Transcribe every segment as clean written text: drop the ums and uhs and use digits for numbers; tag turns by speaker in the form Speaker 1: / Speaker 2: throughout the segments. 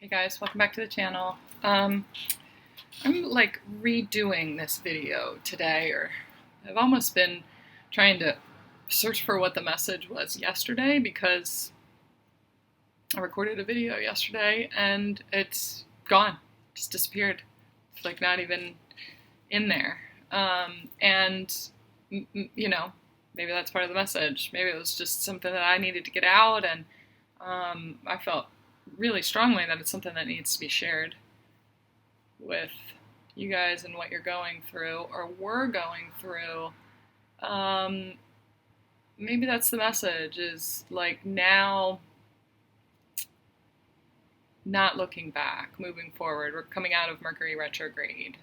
Speaker 1: Hey guys, welcome back to the channel. I'm like redoing this video today, or I've almost been trying to search for what the message was yesterday because I recorded a video yesterday and it's gone, just disappeared. It's like not even in there. And you know, maybe that's part of the message. Maybe it was just something that I needed to get out, and I felt really strongly that it's something that needs to be shared with you guys and what you're going through or were going through. Maybe that's the message, is like now not looking back, moving forward. We're coming out of Mercury retrograde.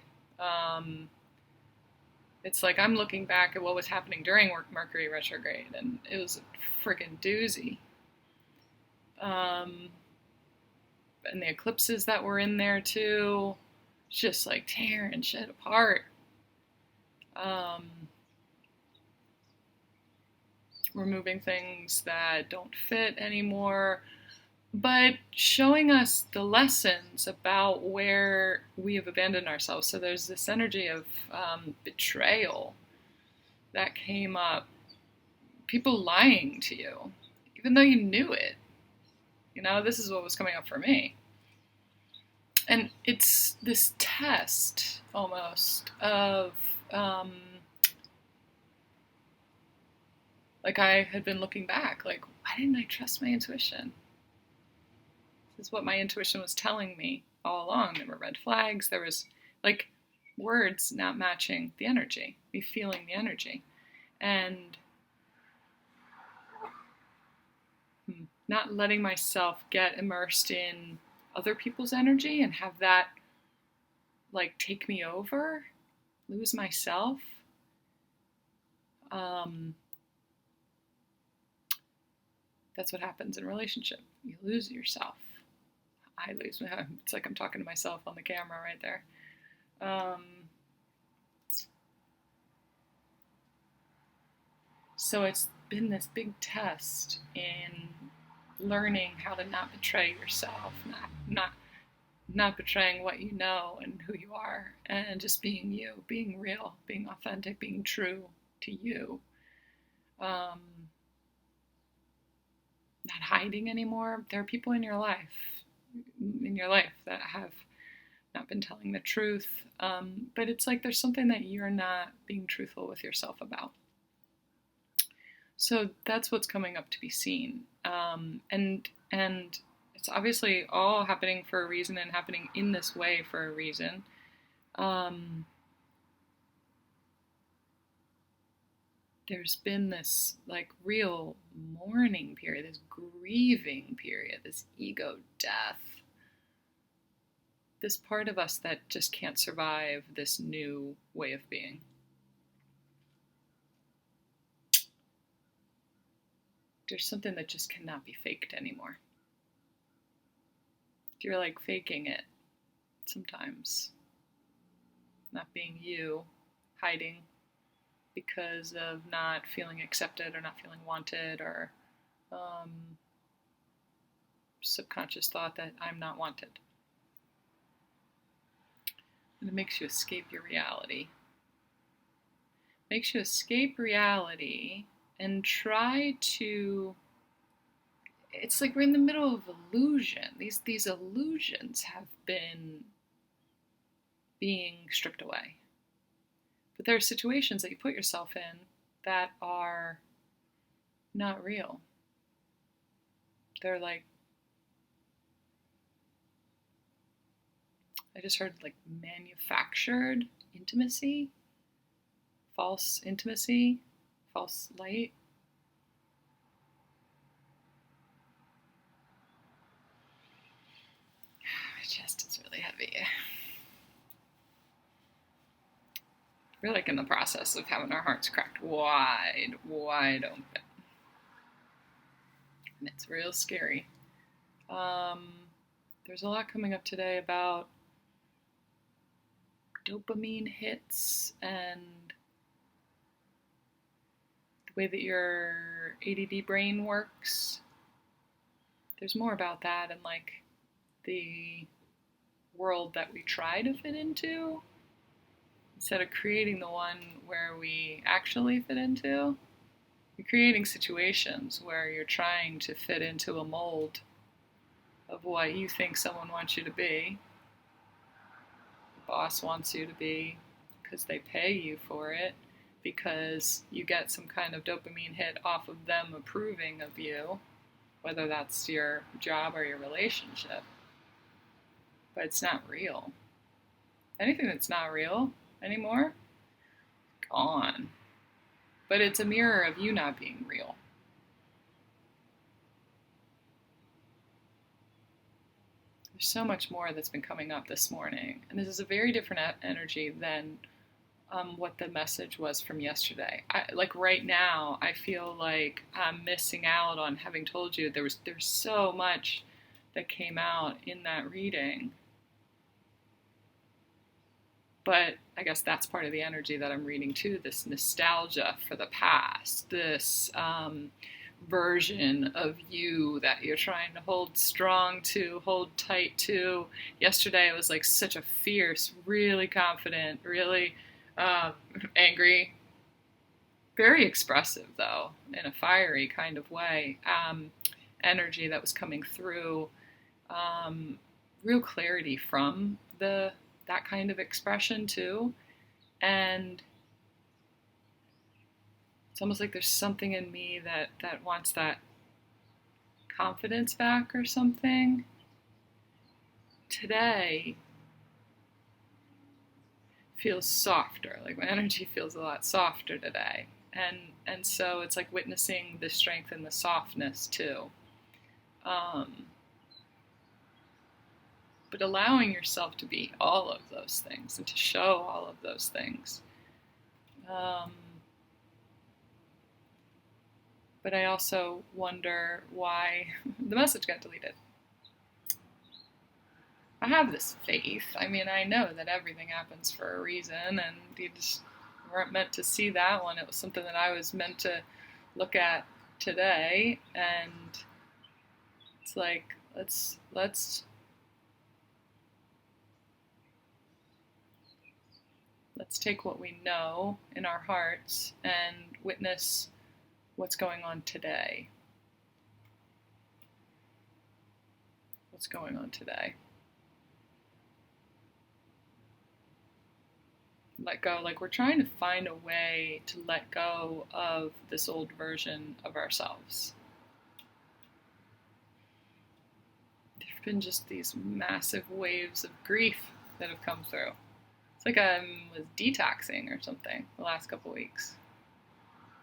Speaker 1: It's like I'm looking back at what was happening during Mercury retrograde, and it was a freaking doozy. And the eclipses that were in there too, just like tearing shit apart. Removing things that don't fit anymore, but showing us the lessons about where we have abandoned ourselves. So there's this energy of betrayal that came up. People lying to you, even though you knew it. You know, this is what was coming up for me. And it's this test, almost, of, like I had been looking back, like, why didn't I trust my intuition? This is what my intuition was telling me all along. There were red flags, there was, like, words not matching the energy, me feeling the energy. And not letting myself get immersed in other people's energy and have that like take me over, lose myself. That's what happens in a relationship. You lose yourself. I lose my. It's like I'm talking to myself on the camera right there. So it's been this big test in learning how to not betray yourself, not betraying what you know and who you are, and just being you, being real, being authentic, being true to you. Not hiding anymore. There are people in your life that have not been telling the truth, but it's like there's something that you're not being truthful with yourself about. So that's what's coming up to be seen. And it's obviously all happening for a reason and happening in this way for a reason. There's been this like real mourning period, this grieving period, this ego death. This part of us that just can't survive this new way of being. There's something that just cannot be faked anymore. You're like faking it sometimes. Not being you, hiding because of not feeling accepted or not feeling wanted, or subconscious thought that I'm not wanted. And it makes you escape your reality. Makes you escape reality and try to, it's like we're in the middle of illusion. These illusions have been being stripped away. But there are situations that you put yourself in that are not real. They're like, I just heard like manufactured intimacy, false intimacy, false light. My chest is really heavy. We're like in the process of having our hearts cracked wide open. And it's real scary. There's a lot coming up today about dopamine hits and the way that your ADD brain works. There's more about that, and like the world that we try to fit into, instead of creating the one where we actually fit into. You're creating situations where you're trying to fit into a mold of what you think someone wants you to be, the boss wants you to be, because they pay you for it, because you get some kind of dopamine hit off of them approving of you, whether that's your job or your relationship. But it's not real. Anything that's not real anymore, gone. But it's a mirror of you not being real. There's so much more that's been coming up this morning, and this is a very different energy than what the message was from yesterday. Like right now, I feel like I'm missing out on having told you there's so much that came out in that reading. But I guess that's part of the energy that I'm reading too, this nostalgia for the past, this version of you that you're trying to hold strong to, hold tight to. Yesterday it was like such a fierce, really confident, really angry, very expressive though, in a fiery kind of way, energy that was coming through, real clarity from that kind of expression too. And it's almost like there's something in me that wants that confidence back or something. Today feels softer, like my energy feels a lot softer today. And so it's like witnessing the strength and the softness too. But allowing yourself to be all of those things and to show all of those things. But I also wonder why the message got deleted. I have this faith. I mean, I know that everything happens for a reason, and you just weren't meant to see that one. It was something that I was meant to look at today, and it's like, let's take what we know in our hearts and witness what's going on today. What's going on today? Let go. Like we're trying to find a way to let go of this old version of ourselves. There have been just these massive waves of grief that have come through. It's like I was detoxing or something the last couple weeks.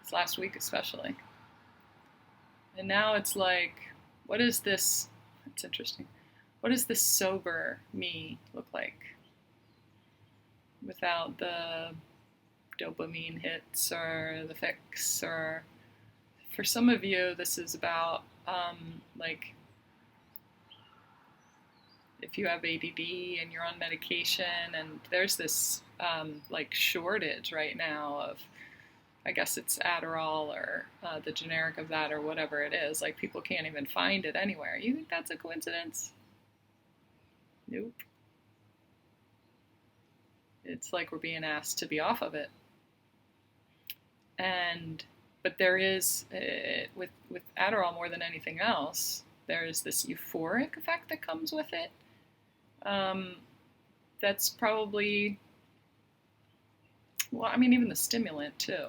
Speaker 1: This last week especially. And now it's like, what is this? It's interesting. What does this sober me look like? Without the dopamine hits or the fix, or for some of you, this is about like if you have ADD and you're on medication, and there's this like shortage right now of, I guess it's Adderall or the generic of that or whatever it is. Like people can't even find it anywhere. You think that's a coincidence? Nope. It's like we're being asked to be off of it. But there is, with Adderall more than anything else, there is this euphoric effect that comes with it. That's probably, well, I mean, even the stimulant too,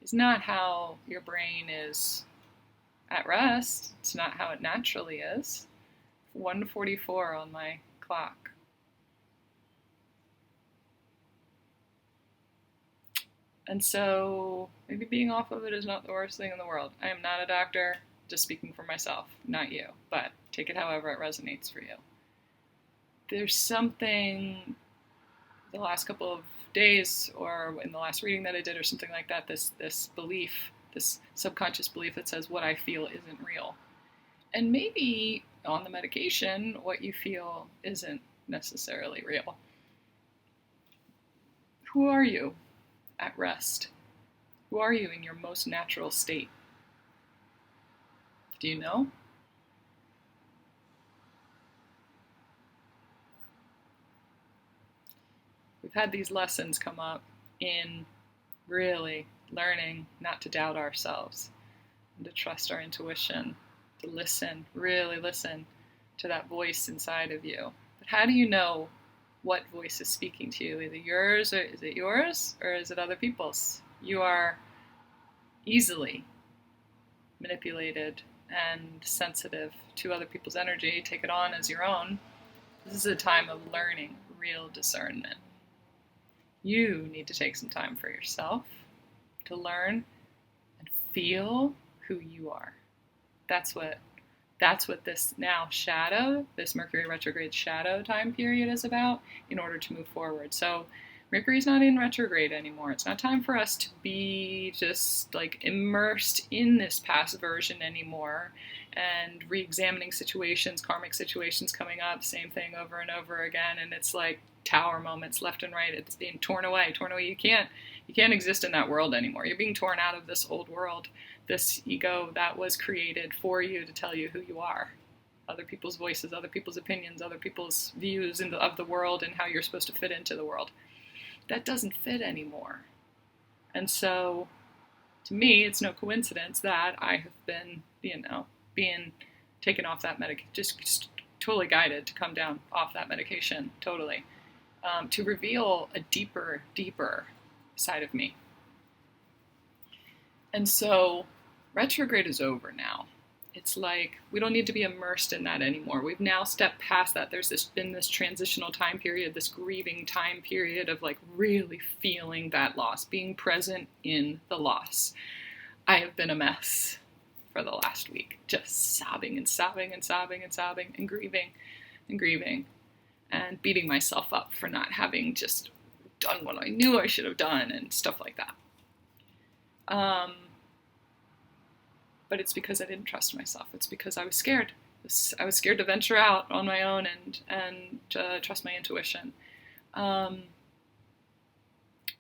Speaker 1: is not how your brain is at rest. It's not how it naturally is. 1:44 on my clock. And so maybe being off of it is not the worst thing in the world. I am not a doctor, just speaking for myself, not you, but take it however it resonates for you. There's something the last couple of days or in the last reading that I did or something like that, this belief, this subconscious belief that says what I feel isn't real. And maybe on the medication, what you feel isn't necessarily real. Who are you at rest? Who are you in your most natural state? Do you know? we've had these lessons come up in really learning not to doubt ourselves and to trust our intuition, to listen, really listen to that voice inside of you. But how do you know what voice is speaking to you? Either yours, or is it yours, or is it other people's? You are easily manipulated and sensitive to other people's energy. Take it on as your own. This is a time of learning real discernment. You need to take some time for yourself to learn and feel who you are. That's what this now shadow, this Mercury retrograde shadow time period is about in order to move forward. So Mercury's not in retrograde anymore. It's not time for us to be just like immersed in this past version anymore and re-examining situations, karmic situations coming up, same thing over and over again. And it's like tower moments left and right. It's being torn away. You can't exist in that world anymore. You're being torn out of this old world, this ego that was created for you to tell you who you are. Other people's voices, other people's opinions, other people's views of the world and how you're supposed to fit into the world. That doesn't fit anymore. And so, to me, it's no coincidence that I have been, being taken off that medication, just totally guided to come down off that medication, totally, to reveal a deeper side of me. And so, retrograde is over now. It's like we don't need to be immersed in that anymore. We've now stepped past that. There's been this transitional time period, this grieving time period of like really feeling that loss, being present in the loss. I have been a mess for the last week, just sobbing and grieving and beating myself up for not having just done what I knew I should have done and stuff like that. But it's because I didn't trust myself. It's because I was scared. I was scared to venture out on my own and trust my intuition. But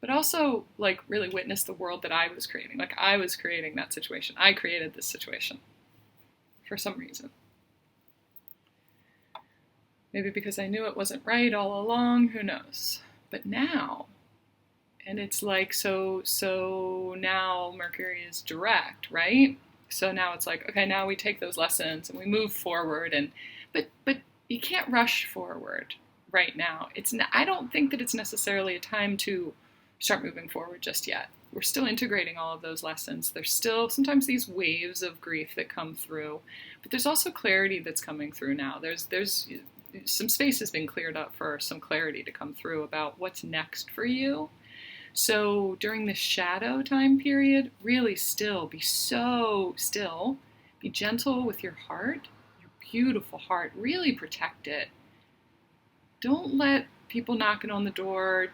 Speaker 1: also, like, really witness the world that I was creating. Like, I was creating that situation. I created this situation for some reason. Maybe because I knew it wasn't right all along. Who knows? But now, and it's like, so now Mercury is direct, right? So now it's like, okay, now we take those lessons and we move forward, but you can't rush forward right now. I don't think that it's necessarily a time to start moving forward just yet. We're still integrating all of those lessons. There's still sometimes these waves of grief that come through, but there's also clarity that's coming through now. There's some space has been cleared up for some clarity to come through about what's next for you. So during this shadow time period, really still, be so still, be gentle with your heart, your beautiful heart, really protect it. Don't let people knocking on the door,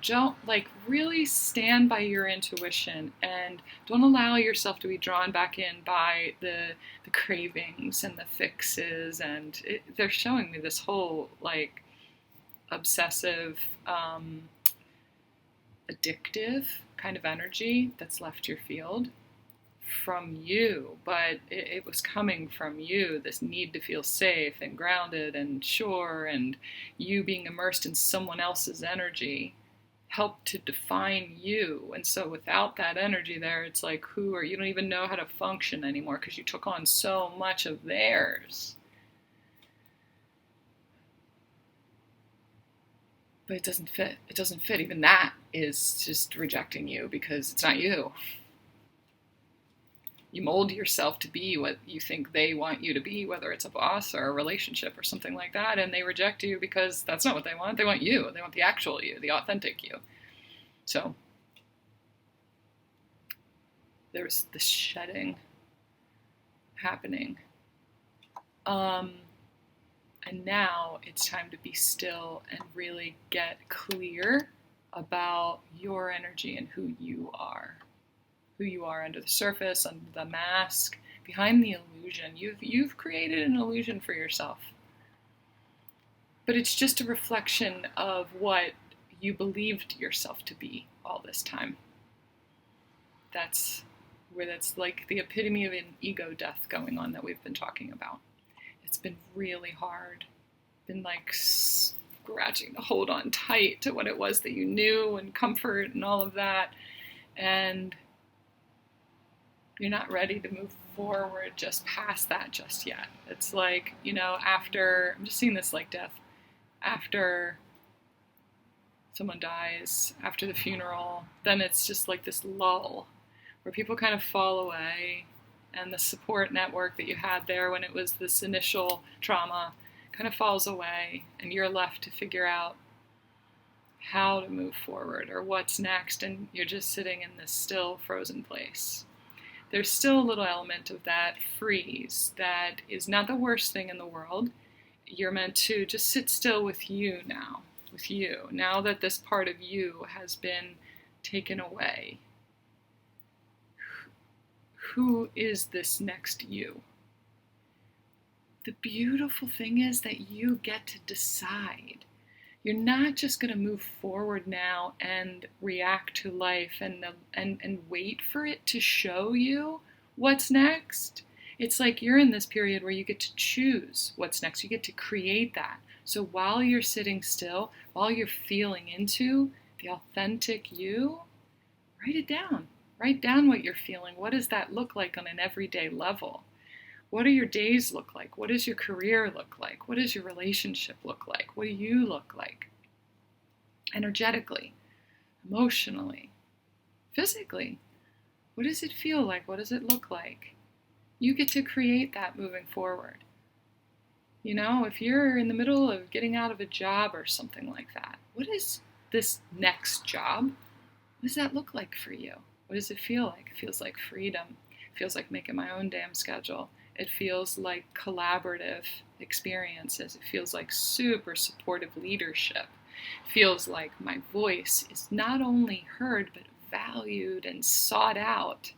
Speaker 1: really stand by your intuition and don't allow yourself to be drawn back in by the cravings and the fixes. And they're showing me this whole like obsessive, addictive kind of energy that's left your field from you, but it was coming from you, this need to feel safe and grounded and sure, and you being immersed in someone else's energy helped to define you. And so without that energy there, it's like, you don't even know how to function anymore because you took on so much of theirs. But it doesn't fit. It doesn't fit. Even that is just rejecting you because it's not you. You mold yourself to be what you think they want you to be, whether it's a boss or a relationship or something like that, and they reject you because that's not what they want. They want you. They want the actual you, the authentic you. So there's this shedding happening. And now it's time to be still and really get clear about your energy and who you are. Who you are under the surface, under the mask, behind the illusion. You've created an illusion for yourself. But it's just a reflection of what you believed yourself to be all this time. That's like the epitome of an ego death going on that we've been talking about. It's been really hard. Been like scratching to hold on tight to what it was that you knew and comfort and all of that. And you're not ready to move forward just past that just yet. It's like, after, I'm just seeing this like death, after someone dies, after the funeral, then it's just like this lull where people kind of fall away, and the support network that you had there when it was this initial trauma kind of falls away, and you're left to figure out how to move forward or what's next, and you're just sitting in this still frozen place. There's still a little element of that freeze that is not the worst thing in the world. You're meant to just sit still with you now, now that this part of you has been taken away. Who is this next you? The beautiful thing is that you get to decide. You're not just going to move forward now and react to life and wait for it to show you what's next. It's like you're in this period where you get to choose what's next. You get to create that. So while you're sitting still, while you're feeling into the authentic you, write it down. Write down what you're feeling. What does that look like on an everyday level? What do your days look like? What does your career look like? What does your relationship look like? What do you look like? Energetically, emotionally, physically. What does it feel like? What does it look like? You get to create that moving forward. If you're in the middle of getting out of a job or something like that, what is this next job? What does that look like for you? What does it feel like? It feels like freedom. It feels like making my own damn schedule. It feels like collaborative experiences. It feels like super supportive leadership. It feels like my voice is not only heard, but valued and sought out.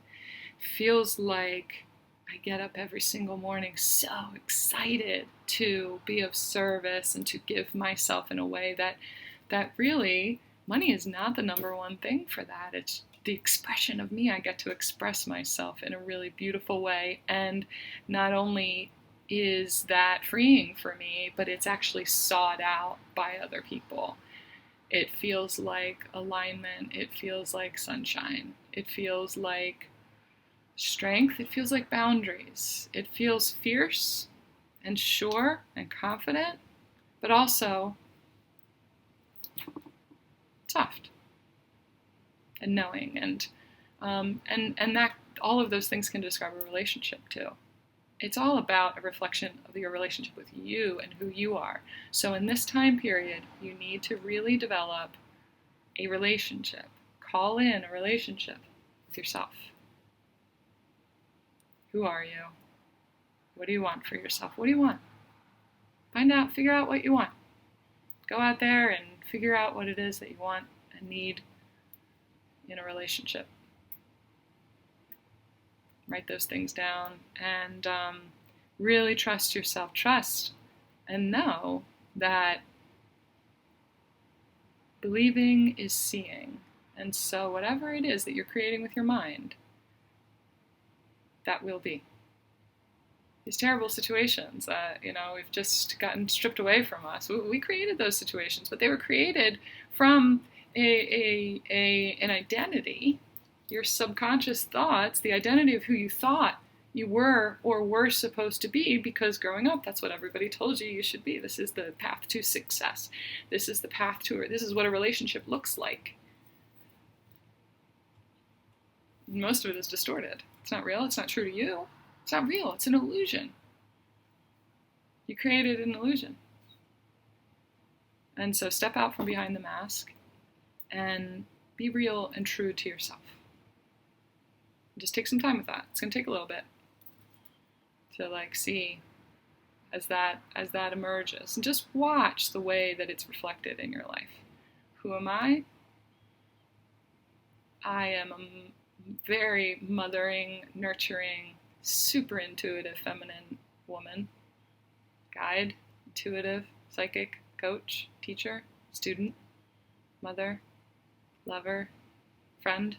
Speaker 1: It feels like I get up every single morning so excited to be of service and to give myself in a way that really, money is not the number one thing for that. It's the expression of me. I get to express myself in a really beautiful way. And not only is that freeing for me, but it's actually sought out by other people. It feels like alignment. It feels like sunshine. It feels like strength. It feels like boundaries. It feels fierce and sure and confident, but also soft and knowing, and that all of those things can describe a relationship too. It's all about a reflection of your relationship with you and who you are. So in this time period, you need to really develop a relationship. Call in a relationship with yourself. Who are you? What do you want for yourself? What do you want? Figure out what you want. Go out there and figure out what it is that you want and need in a relationship. Write those things down and really trust yourself. Trust and know that believing is seeing. And so whatever it is that you're creating with your mind, that will be. These terrible situations that, we've just gotten stripped away from us. We created those situations, but they were created from an identity, your subconscious thoughts, the identity of who you thought you were or were supposed to be, because growing up, that's what everybody told you should be. This is the path to success. This is the path to, this is what a relationship looks like. Most of it is distorted. It's not real. It's not true to you. It's not real. It's an illusion. You created an illusion. And so step out from behind the mask and be real and true to yourself. Just take some time with that. It's going to take a little bit to see as that emerges, and just watch the way that it's reflected in your life. Who am I? I am a very mothering, nurturing, super intuitive, feminine woman, guide, intuitive, psychic, coach, teacher, student, mother, lover, friend.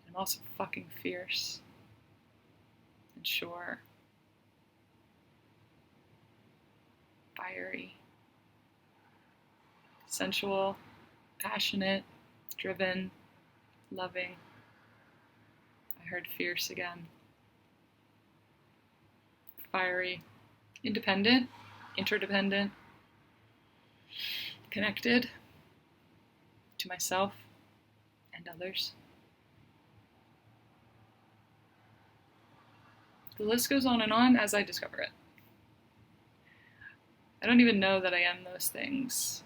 Speaker 1: I'm also fucking fierce and sure, fiery, sensual, passionate, driven, loving. I heard fierce again. Fiery, independent, interdependent, connected to myself and others. The list goes on and on as I discover it. I don't even know that I am those things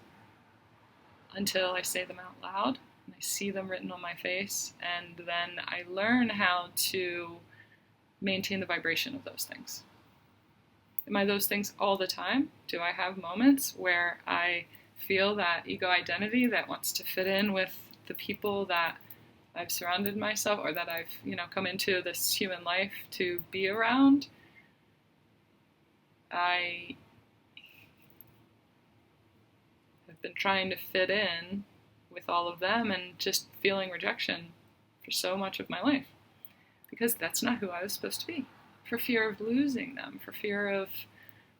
Speaker 1: until I say them out loud and I see them written on my face, and then I learn how to maintain the vibration of those things. Am I those things all the time? Do I have moments where I feel that ego identity that wants to fit in with the people that I've surrounded myself, or that I've, come into this human life to be around? I have been trying to fit in with all of them and just feeling rejection for so much of my life, because that's not who I was supposed to be. For fear of losing them, for fear of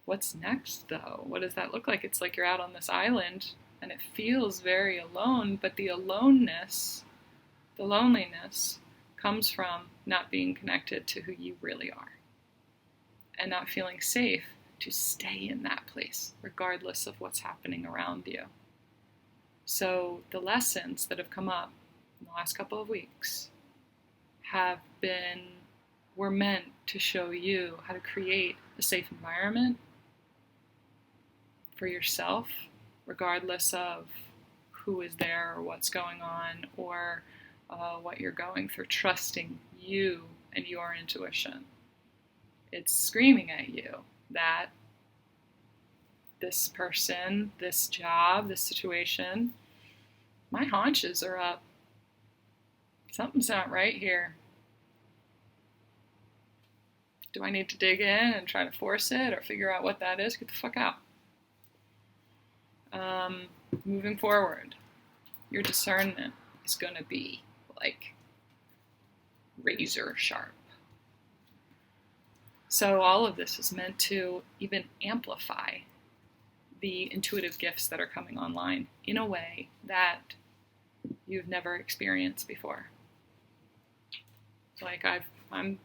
Speaker 1: what's next, though. What does that look like? It's like you're out on this island and it feels very alone, but the aloneness, the loneliness, comes from not being connected to who you really are and not feeling safe to stay in that place, regardless of what's happening around you. So the lessons that have come up in the last couple of weeks were meant to show you how to create a safe environment for yourself, regardless of who is there or what's going on or what you're going through, trusting you and your intuition. It's screaming at you that this person, this job, this situation, my haunches are up. Something's not right here. Do I need to dig in and try to force it or figure out what that is? Get the fuck out. Moving forward, your discernment is going to be like razor sharp. So all of this is meant to even amplify the intuitive gifts that are coming online in a way that you've never experienced before. Like I'm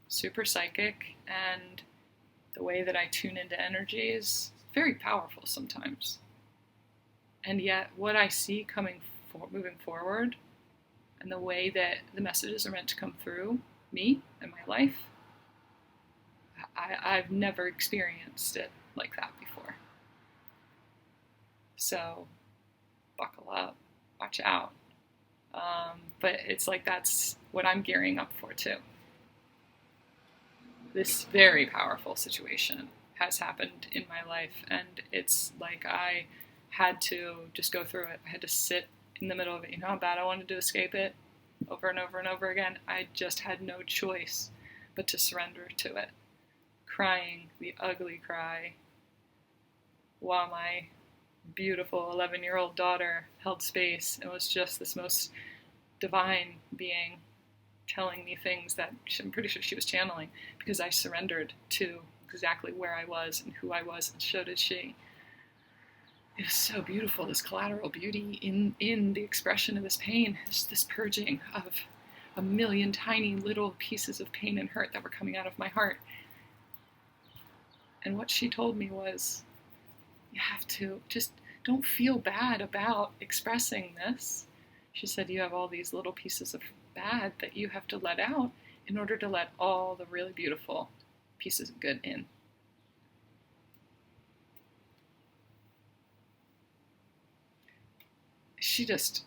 Speaker 1: super psychic, and the way that I tune into energy is very powerful sometimes. And yet what I see moving forward, and the way that the messages are meant to come through me and my life, I've never experienced it like that before. So buckle up, watch out. But it's like that's what I'm gearing up for too. This very powerful situation has happened in my life, and it's like I had to just go through it. I had to sit in the middle of it. You know how bad I wanted to escape it over and over and over again? I just had no choice but to surrender to it. Crying the ugly cry while my beautiful 11-year-old daughter held space. It was just this most divine being telling me things that I'm pretty sure she was channeling, because I surrendered to exactly where I was and who I was, and so did she. It was so beautiful, this collateral beauty in the expression of this pain, this purging of a million tiny little pieces of pain and hurt that were coming out of my heart. And what she told me was, you have to just don't feel bad about expressing this. She said, you have all these little pieces of bad that you have to let out in order to let all the really beautiful pieces of good in.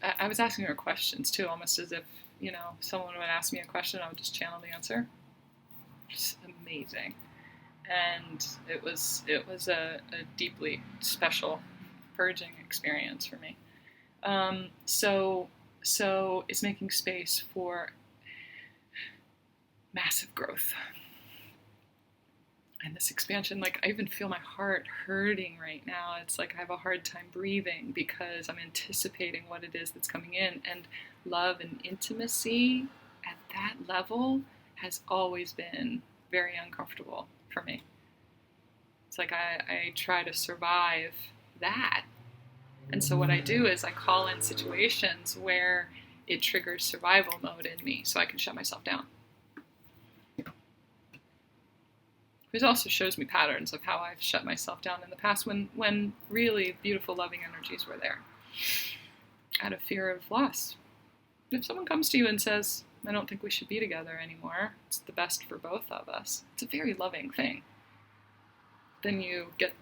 Speaker 1: I was asking her questions too, almost as if, someone would ask me a question, I would just channel the answer. Just amazing. And it was a deeply special purging experience for me. So it's making space for massive growth. And this expansion, like I even feel my heart hurting right now. It's like I have a hard time breathing because I'm anticipating what it is that's coming in. And love and intimacy at that level has always been very uncomfortable for me. It's like I try to survive that And so what I do is I call in situations where it triggers survival mode in me so I can shut myself down. It also shows me patterns of how I've shut myself down in the past when really beautiful, loving energies were there, out of fear of loss. If someone comes to you and says, I don't think we should be together anymore, it's the best for both of us, it's a very loving thing. Then you get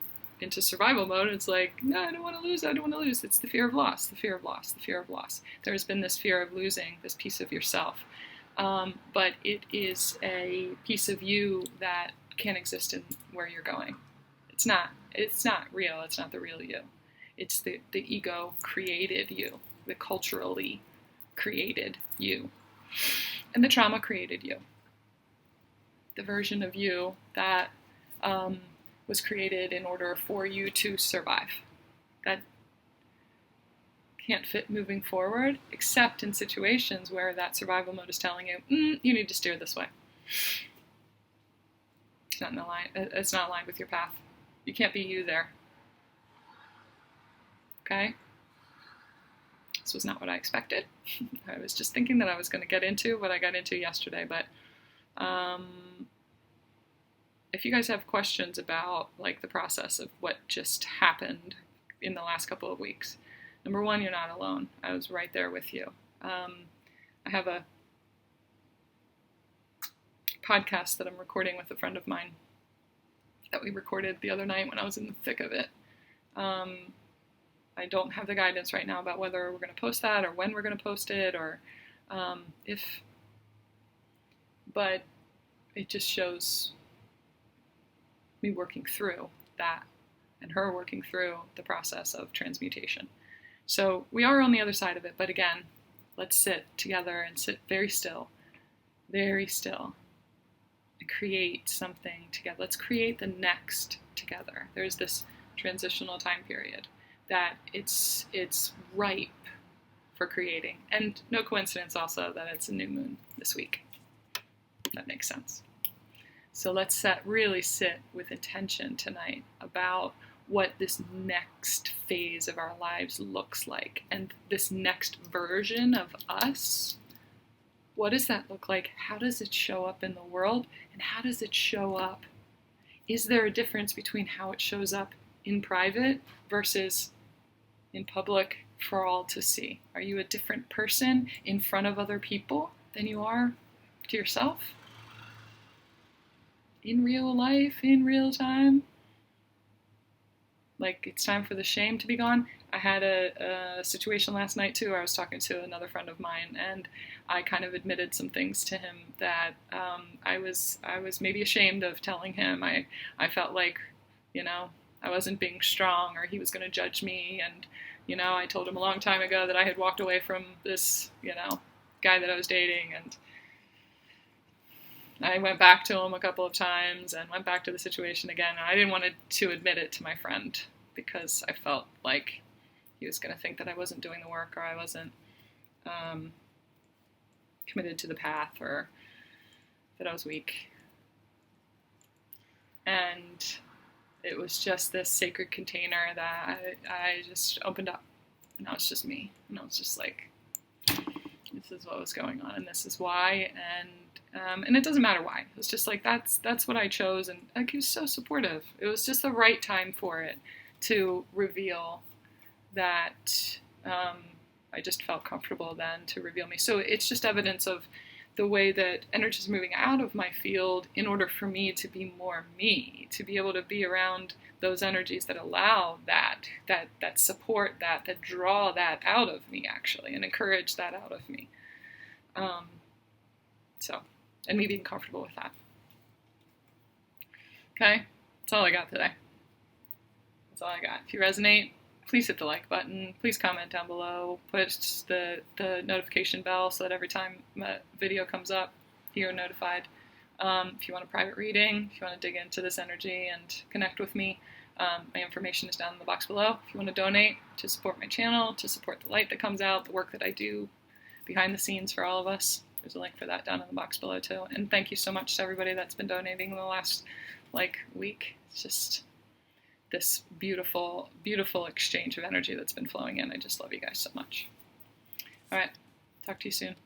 Speaker 1: into survival mode, and it's like, no, I don't want to lose, I don't want to lose. It's the fear of loss, the fear of loss, the fear of loss. There's been this fear of losing this piece of yourself. But it is a piece of you that can't exist in where you're going. It's not real. It's not the real you. It's the ego created you, the culturally created you, and the trauma created you. The version of you that was created in order for you to survive. That can't fit moving forward, except in situations where that survival mode is telling you, you need to steer this way. It's not aligned with your path. You can't be you there. Okay? This was not what I expected. I was just thinking that I was going to get into what I got into yesterday, but if you guys have questions about like the process of what just happened in the last couple of weeks, number one, you're not alone. I was right there with you. I have a podcast that I'm recording with a friend of mine that we recorded the other night when I was in the thick of it. I don't have the guidance right now about whether we're going to post that or when we're going to post it or but it just shows me working through that and her working through the process of transmutation. So we are on the other side of it, but again, let's sit together and sit very still, and create something together. Let's create the next together. There's this transitional time period that it's ripe for creating. And no coincidence also that it's a new moon this week. That makes sense. So let's really sit with intention tonight about what this next phase of our lives looks like. And this next version of us, what does that look like? How does it show up in the world? And how does it show up? Is there a difference between how it shows up in private versus in public for all to see? Are you a different person in front of other people than you are to yourself? In real life, in real time? Like, it's time for the shame to be gone. I had a situation last night too where I was talking to another friend of mine, and I kind of admitted some things to him that I was maybe ashamed of telling him. I felt like, I wasn't being strong, or he was going to judge me, and I told him a long time ago that I had walked away from this guy that I was dating, and I went back to him a couple of times and went back to the situation again. And I didn't want to admit it to my friend because I felt like he was going to think that I wasn't doing the work, or I wasn't committed to the path, or that I was weak. And it was just this sacred container that I just opened up. And now it's just me. And I was just like, this is what was going on, and this is why, and it doesn't matter why. It was just like, that's what I chose, and like, he was so supportive. It was just the right time for it to reveal that I just felt comfortable then to reveal me. So it's just evidence of the way that energy is moving out of my field in order for me to be more me, to be able to be around those energies that allow that support that draw that out of me, actually, and encourage that out of me. And me being comfortable with that. Okay, that's all I got today. That's all I got. If you resonate, please hit the like button. Please comment down below. Push the notification bell so that every time a video comes up, you're notified. If you want a private reading, if you want to dig into this energy and connect with me, my information is down in the box below. If you want to donate to support my channel, to support the light that comes out, the work that I do behind the scenes for all of us, there's a link for that down in the box below too. And thank you so much to everybody that's been donating in the last week. It's just this beautiful, beautiful exchange of energy that's been flowing in. I just love you guys so much. All right, talk to you soon.